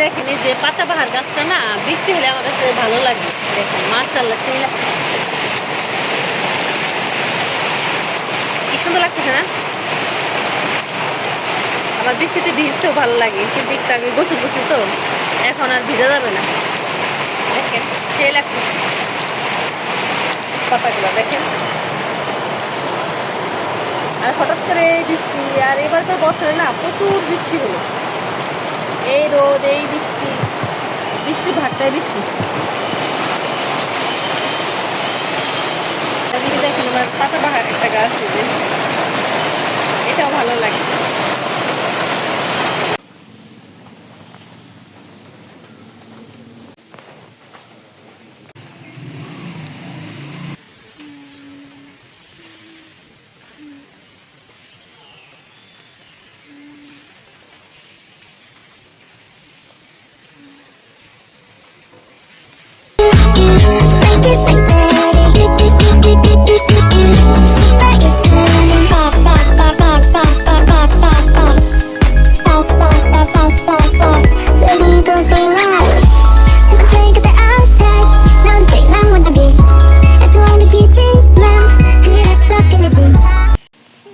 দেখেন এই যে পাতাবাহার গাছটা না বৃষ্টি হলে আমার কাছে ভালো লাগে। দেখেন মাশাআল্লাহ সেই কি সুন্দর লাগতেছে না? আমার বৃষ্টিতে ভিজতেও ভালো লাগে, কিন্তু একটু আগে গোসল করছি তো এখন আর ভিজা যাবে না। দেখেন সেই লাগতেছে পাতাগুলো দেখেন। আর হঠাৎ করে বৃষ্টি, আর এবার তো বছরে না প্রচুর বৃষ্টি হলো। এই রোদ এই বৃষ্টি, বৃষ্টি ভাগটাই বেশি। এদিকে দেখেন আমার পাতাবাহার একটা গাছ আছে, এটাও ভালো লাগে।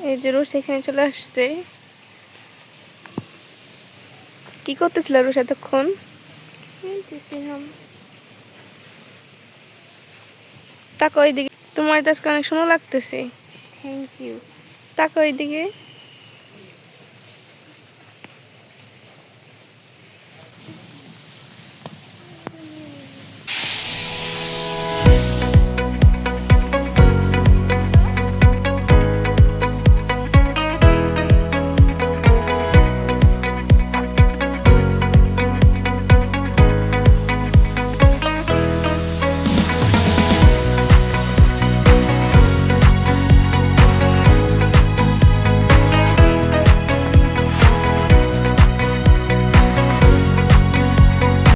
এই যে রুশ এখানে চলে আসছে। কি করতেছিল রুশ এতক্ষণ? তাকে ওইদিকে, তোমার আজকে অনেক সুন্দর লাগতেছে। Thank you. তাকে ওইদিকে।